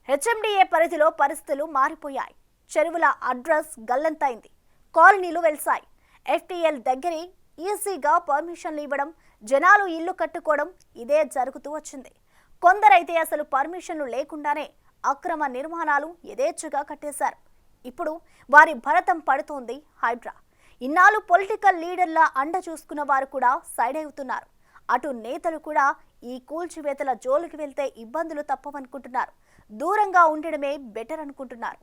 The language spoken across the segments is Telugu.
హెచ్ఎండిఏ పరిధిలో పరిస్థితులు మారిపోయాయి. చెరువుల అడ్రస్ గల్లంతైంది. కాలనీలు వెల్సాయి. ఎఫ్టీఎల్ దగ్గరే ఈజీగా పర్మిషన్లు ఇవ్వడం, జనాలు ఇల్లు కట్టుకోవడం ఇదే జరుగుతూ వచ్చింది. కొందరైతే అసలు పర్మిషన్లు లేకుండానే అక్రమ నిర్మాణాలు యథేచ్ఛగా కట్టేశారు. ఇప్పుడు వారి భరతం పడుతోంది హైడ్రా. ఇన్నాళ్ళు పొలిటికల్ లీడర్ల అండ చూసుకున్న వారు కూడా సైడ్ అవుతున్నారు. అటు నేతలు కూడా ఈ కూల్చివేతల జోలికి వెళ్తే ఇబ్బందులు తప్పవనుకుంటున్నారు. దూరంగా ఉండడమే బెటర్ అనుకుంటున్నారు.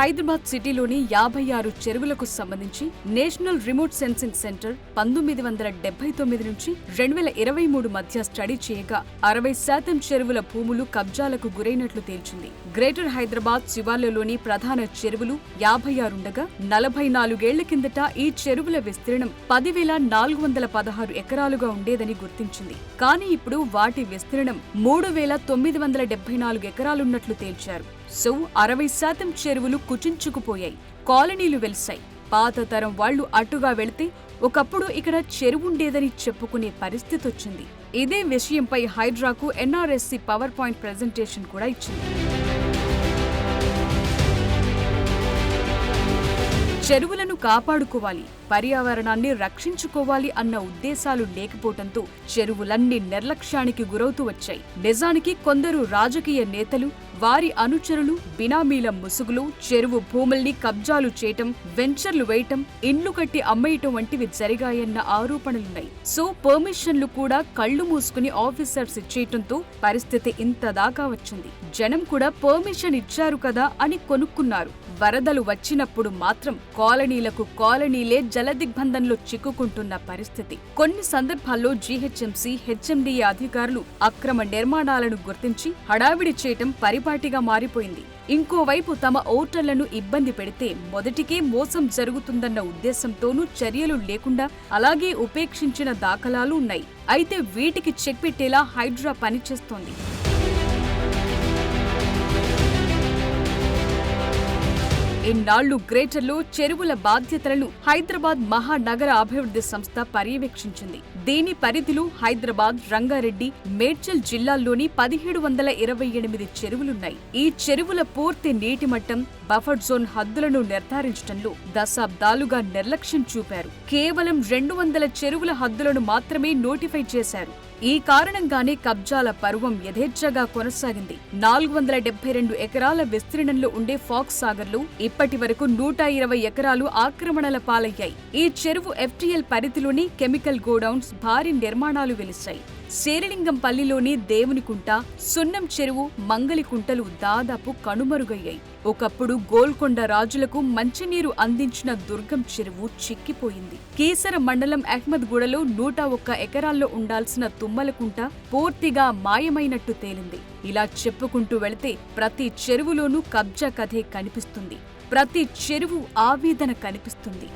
హైదరాబాద్ సిటీలోని 56 చెరువులకు సంబంధించి నేషనల్ రిమోట్ సెన్సింగ్ సెంటర్ 1979 నుంచి 2023 మధ్య స్టడీ చేయగా 60% చెరువుల భూములు కబ్జాలకు గురైనట్లు తేల్చింది. గ్రేటర్ హైదరాబాద్ శివార్లలోని ప్రధాన చెరువులు 56 ఉండగా 44 ఏళ్ల కిందట ఈ చెరువుల విస్తీర్ణం 10,416 ఎకరాలుగా ఉండేదని గుర్తించింది. కానీ ఇప్పుడు వాటి విస్తీర్ణం 3,974 ఎకరాలున్నట్లు తేల్చారు. సో 60% చెరువులు కుచించుకుపోయాయి. కాలనీలు వెలిశాయి. పాత తరం వాళ్లు అటుగా వెళితే ఒకప్పుడు ఇక్కడ చెరువుండేదని చెప్పుకునే పరిస్థితి వచ్చింది. ఇదే విషయంపై హైడ్రాకు ఎన్ఆర్ఎస్సి పవర్ పాయింట్ ప్రెజెంటేషన్ కూడా ఇచ్చింది. చెరువులను కాపాడుకోవాలి, పర్యావరణాన్ని రక్షించుకోవాలి అన్న ఉద్దేశాలు లేకపోవడంతో చెరువులన్నీ నిర్లక్ష్యానికి గురవుతూ వచ్చాయి. నిజానికి కొందరు రాజకీయ నేతలు, వారి అనుచరులు బినామీల ముసుగులో చెరువు భూముల్ని కబ్జాలు చేయటం, వెంచర్లు వేయటం, ఇండ్లు కట్టి అమ్మేయటం వంటివి జరిగాయన్న ఆరోపణలున్నాయి. సో పర్మిషన్లు కూడా కళ్లు మూసుకుని ఆఫీసర్స్ ఇచ్చేయటంతో పరిస్థితి ఇంత దాకా వచ్చింది. జనం కూడా పర్మిషన్ ఇచ్చారు కదా అని కొనుక్కున్నారు. వరదలు వచ్చినప్పుడు మాత్రం కాలనీలకు కాలనీలే జలదిగ్బంధంలో చిక్కుకుంటున్న పరిస్థితి. కొన్ని సందర్భాల్లో జీహెచ్ఎంసీ, హెచ్ఎండిఏ అధికారులు అక్రమ నిర్మాణాలను గుర్తించి హడావిడి చేయటం పరిపాటిగా మారిపోయింది. ఇంకోవైపు తమ ఓటర్లను ఇబ్బంది పెడితే మొదటికే మోసం జరుగుతుందన్న ఉద్దేశంతోనూ చర్యలు లేకుండా అలాగే ఉపేక్షించిన దాఖలాలు ఉన్నాయి. అయితే వీటికి చెక్ పెట్టేలా హైడ్రా పనిచేస్తోంది. ఇన్నాళ్లు గ్రేటర్లో చెరువుల బాధ్యతలను హైదరాబాద్ మహానగర అభివృద్ధి సంస్థ పర్యవేక్షించింది. దీని పరిధిలో హైదరాబాద్, రంగారెడ్డి, మేడ్చల్ జిల్లాల్లోని 1728 చెరువులున్నాయి. ఈ చెరువుల పూర్తి నీటి మట్టం, బఫర్ జోన్ హద్దులను నిర్ధారించడంలో దశాబ్దాలుగా నిర్లక్ష్యం చూపారు. కేవలం 200 చెరువుల హద్దులను మాత్రమే నోటిఫై చేశారు. ఈ కారణంగానే కబ్జాల పర్వం యథేచ్ఛగా కొనసాగింది. 472 ఎకరాల విస్తీర్ణంలో ఉండే ఫాక్స్ సాగర్లో ఇప్పటి వరకు 120 ఎకరాలు ఆక్రమణల పాలయ్యాయి. ఈ చెరువు ఎఫ్టీఎల్ పరిధిలోని కెమికల్ గోడౌన్స్, భారీ నిర్మాణాలు వెలిశాయి. శేరిలింగంపల్లిలోని దేవునికుంట, సున్నం చెరువు, మంగలికుంటలు దాదాపు కనుమరుగయ్యాయి. ఒకప్పుడు గోల్కొండ రాజులకు మంచినీరు అందించిన దుర్గం చెరువు చిక్కిపోయింది. కీసర మండలం అహ్మద్గూడలో 101 ఎకరాల్లో ఉండాల్సిన తుమ్మలకుంట పూర్తిగా మాయమైనట్టు తేలింది. ఇలా చెప్పుకుంటూ వెళితే ప్రతి చెరువులోనూ కబ్జా కథే కనిపిస్తుంది. ప్రతి చెరువు ఆవేదన కనిపిస్తుంది.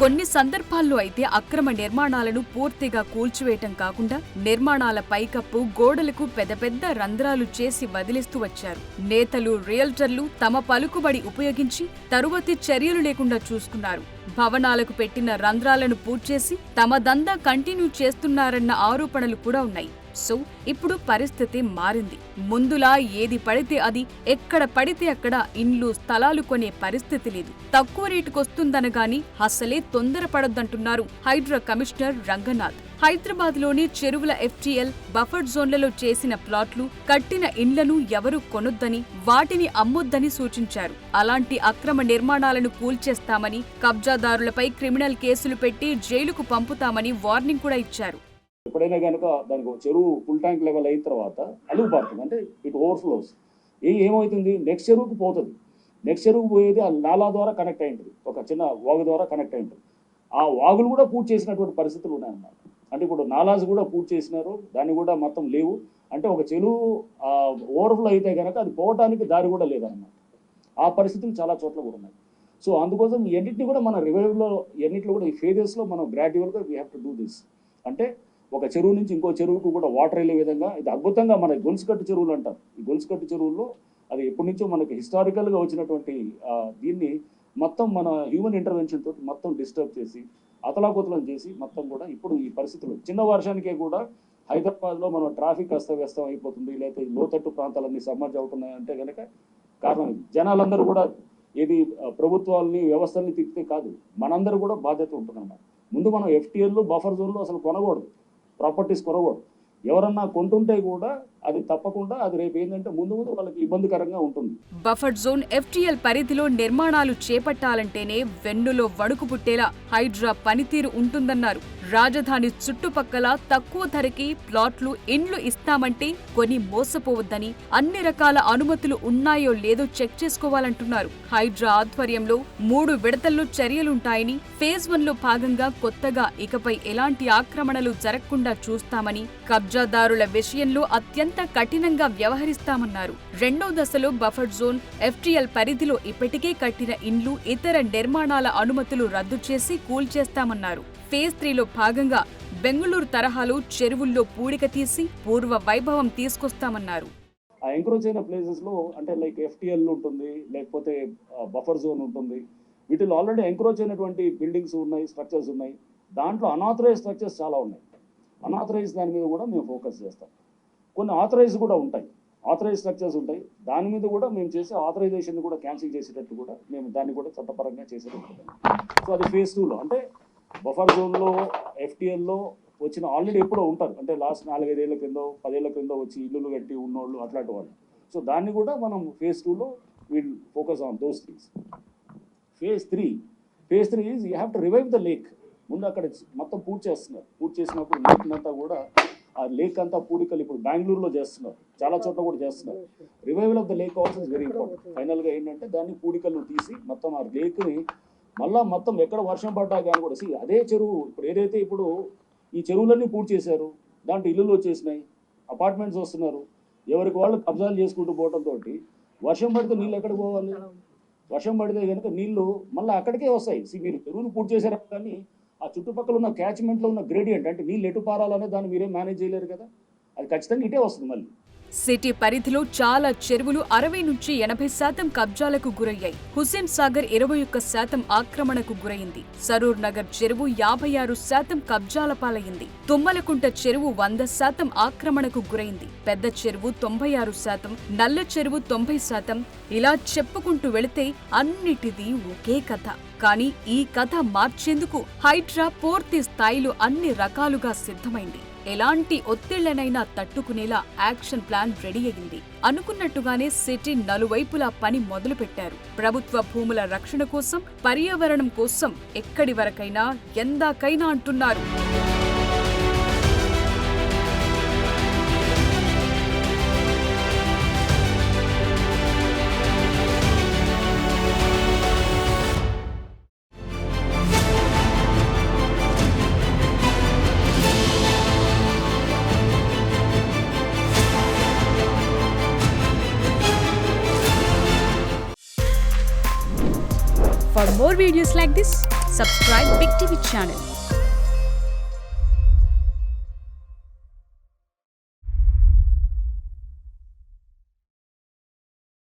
కొన్ని సందర్భాల్లో అయితే అక్రమ నిర్మాణాలను పూర్తిగా కూల్చివేయటం కాకుండా నిర్మాణాల పైకప్పు, గోడలకు పెద్ద పెద్ద రంధ్రాలు చేసి వదిలిస్తూ వచ్చారు. నేతలు, రియల్టర్లు తమ పలుకుబడి ఉపయోగించి తరువాతి చర్యలు లేకుండా చూసుకున్నారు. భవనాలకు పెట్టిన రంధ్రాలను పూడ్చేసి తమ దందా కంటిన్యూ చేస్తున్నారన్న ఆరోపణలు కూడా ఉన్నాయి. సో ఇప్పుడు పరిస్థితి మారింది. ముందులా ఏది పడితే అది, ఎక్కడ పడితే అక్కడ ఇండ్లు, స్థలాలు కొనే పరిస్థితి లేదు. తక్కువ రేటుకొస్తుందనగాని అసలే తొందరపడొద్దంటున్నారు హైడ్రా కమిషనర్ రంగనాథ్. హైదరాబాద్లోని చెరువుల ఎఫ్టీఎల్, బఫర్ జోన్లలో చేసిన ప్లాట్లు, కట్టిన ఇండ్లను ఎవరూ కొనొద్దని, వాటిని అమ్మొద్దని సూచించారు. అలాంటి అక్రమ నిర్మాణాలను కూల్చేస్తామని, కబ్జాదారులపై క్రిమినల్ కేసులు పెట్టి జైలుకు పంపుతామని వార్నింగ్ కూడా ఇచ్చారు. ఎప్పుడైనా కనుక దానికి చెరువు ఫుల్ ట్యాంక్ లెవెల్ అయిన తర్వాత అలుగు పడుతుంది, అంటే ఇట్ ఓవర్ఫ్లోస్. ఏమవుతుంది, నెక్స్ట్ చెరువుకు పోతుంది. నెక్స్ట్ చెరువుకు పోయేది ఆ నాలా ద్వారా కనెక్ట్ అయి ఉంటుంది, ఒక చిన్న వాగు ద్వారా కనెక్ట్ అయి ఉంటుంది. ఆ వాగులు కూడా పూర్తి చేసినటువంటి పరిస్థితులు ఉన్నాయన్నమాట. అంటే ఇప్పుడు నాలాస్ కూడా పూర్తి చేసినారు, దాన్ని కూడా మొత్తం లేవు. అంటే ఒక చెరువు ఓవర్ఫ్లో అయితే కనుక అది పోవటానికి దారి కూడా లేదన్నమాట. ఆ పరిస్థితులు చాలా చోట్ల కూడా ఉన్నాయి. సో అందుకోసం ఎన్నింటిని కూడా మన రివైవ్లో ఎన్నింటిలో కూడా ఈ ఫేజెస్లో మనం గ్రాడ్యువల్గా we have to do this. అంటే ఒక చెరువు నుంచి ఇంకో చెరువుకు కూడా వాటర్ వెళ్ళే విధంగా ఇది అద్భుతంగా మన గొలుసుకట్టు చెరువులు అంటారు. ఈ గొలుసుకట్టు చెరువుల్లో అది ఎప్పటి నుంచో మనకి హిస్టారికల్గా వచ్చినటువంటి దీన్ని మొత్తం మన హ్యూమన్ ఇంటర్వెన్షన్ తోటి మొత్తం డిస్టర్బ్ చేసి అతలాకుతలం చేసి మొత్తం కూడా ఇప్పుడు ఈ పరిస్థితులు చిన్న వర్షానికే కూడా హైదరాబాద్లో మనం ట్రాఫిక్ అస్తవ్యస్తం అయిపోతుంది, లేకపోతే లోతట్టు ప్రాంతాలన్నీ సమ్మర్జ్ అవుతున్నాయి అంటే కనుక కారణం జనాలందరూ కూడా ఏది ప్రభుత్వాలని వ్యవస్థల్ని తిప్పితే కాదు, మనందరూ కూడా బాధ్యత ఉంటుందన్నమాట. ముందు మనం FTL బఫర్ జోన్లో అసలు కొనకూడదు, ప్రాపర్టీస్ కొనకూడదు. ఎవరన్నా కొంటుంటే కూడా అది తప్పకుండా అది రేపు ఏంటంటే ముందు వాళ్ళకి ఇబ్బందికరంగా ఉంటుంది. బఫర్ జోన్ FTL పరిధిలో నిర్మాణాలు చేపట్టాలంటేనే వెన్నులో వణుకు పుట్టేలా హైడ్రా పనితీరు ఉంటుందన్నారు. రాజధాని చుట్టుపక్కల తక్కువ ధరకి ప్లాట్లు, ఇండ్లు ఇస్తామంటే కొని మోసపోవద్దని, అన్ని రకాల అనుమతులు ఉన్నాయో లేదో చెక్ చేసుకోవాలంటున్నారు. హైడ్రా ఆధ్వర్యంలో 3 విడతల్లో చర్యలుంటాయని, ఫేజ్ 1లో భాగంగా కొత్తగా ఇకపై ఎలాంటి ఆక్రమణలు జరగకుండా చూస్తామని, కబ్జాదారుల విషయంలో అత్యంత కఠినంగా వ్యవహరిస్తామన్నారు. 2వ దశలో బఫర్ జోన్ FTL పరిధిలో ఇప్పటికే కట్టిన ఇండ్లు, ఇతర నిర్మాణాల అనుమతులు రద్దు చేసి కూల్చేస్తామన్నారు. ఫేజ్ 3లో భాగంగా బెంగళూరు తరహాలో చెరువుల్లో పూడిక తీసి పూర్వ వైభవం తీసుకొస్తామన్నారు. ఆ ఎంక్రోచ్ అయిన ప్లేసెస్లో అంటే లైక్ FTL ఉంటుంది, లేకపోతే బఫర్ జోన్ ఉంటుంది, వీటిలో ఆల్రెడీ ఎంక్రోచ్ అయినటువంటి బిల్డింగ్స్ ఉన్నాయి, స్ట్రక్చర్స్ ఉన్నాయి. దాంట్లో అనాథరైజ్ స్ట్రక్చర్స్ చాలా ఉన్నాయి. అనాథరైజ్ దాని మీద కూడా మేము ఫోకస్ చేస్తాం. కొన్ని ఆథరైజ్ కూడా ఉంటాయి, ఆథరైజ్ స్ట్రక్చర్స్ ఉంటాయి, దాని మీద కూడా మేము చేసే ఆథరైజేషన్ కూడా క్యాన్సిల్ చేసేటట్టు కూడా మేము దాన్ని కూడా చట్టపరంగా చేసేటట్టు. సో అది ఫేజ్ 2లో అంటే బఫర్ జోన్లో FTLలో వచ్చిన ఆల్రెడీ ఎప్పుడో ఉంటారు, అంటే లాస్ట్ 4-5 ఏళ్ల క్రిందో 10 ఏళ్ల క్రిందో వచ్చి ఇల్లులు కట్టి ఉన్నోళ్ళు అట్లాంటి వాళ్ళు. సో దాన్ని కూడా మనం ఫేజ్ 2లో will focus on those things. Phase 3 is you have to revive the lake. ముందు అక్కడ మొత్తం పూర్తి చేస్తున్నారు. పూర్తి చేసినప్పుడు లేక్ అంతా కూడా ఆ లేక్ అంతా పూడికలు ఇప్పుడు బెంగళూరులో చేస్తున్నారు, చాలా చోట్ల కూడా చేస్తున్నారు. Revival of the lake also is very important. ఫైనల్గా ఏంటంటే దాన్ని పూడికలు తీసి మొత్తం ఆ లేక్ని మళ్ళీ మొత్తం ఎక్కడ వర్షం పడ్డా కానీ కూడా అదే చెరువు ఇప్పుడు ఏదైతే ఇప్పుడు ఈ చెరువులన్నీ పూర్తి చేశారు, దాంట్లో ఇల్లులు వచ్చేసినాయి, అపార్ట్మెంట్స్ వస్తున్నారు, ఎవరికి వాళ్ళు కబ్జాలు చేసుకుంటూ పోవడంతో వర్షం పడితే నీళ్ళు ఎక్కడికి పోవాలి? వర్షం పడితే కనుక నీళ్లు మళ్ళీ అక్కడికే వస్తాయి. మీరు చెరువులు పూర్తి చేశారు కానీ ఆ చుట్టుపక్కల ఉన్న క్యాచ్మెంట్లో ఉన్న గ్రేడియంట్ అంటే నీళ్ళు ఎటు పారాలనే దాన్ని మీరేం మేనేజ్ చేయలేరు కదా, అది ఖచ్చితంగా ఇటే వస్తుంది. మళ్ళీ సిటీ పరిధిలో చాలా చెరువులు 60 నుంచి 80% కబ్జాలకు గురయ్యాయి. హుస్సేన్ సాగర్ 21% ఆక్రమణకు గురైంది. సరూర్ నగర్ చెరువు 56% కబ్జాల పాలైంది. తుమ్మలకుంట చెరువు 100% ఆక్రమణకు గురైంది. పెద్ద చెరువు 96%, నల్ల చెరువు 90%. ఇలా చెప్పుకుంటూ వెళితే అన్నిటిది ఒకే కథ. కానీ ఈ కథ మార్చేందుకు హైడ్రా పూర్తి స్థాయిలో అన్ని రకాలుగా సిద్ధమైంది. ఎలాంటి ఒత్తిళ్లనైనా తట్టుకునేలా యాక్షన్ ప్లాన్ రెడీ అయింది. అనుకున్నట్టుగానే సిటీ నలువైపులా పని మొదలుపెట్టారు. ప్రభుత్వ భూముల రక్షణ కోసం, పర్యావరణం కోసం ఎక్కడి వరకైనా ఎందాకైనా అంటున్నారు. For more videos like this, subscribe Big TV channel.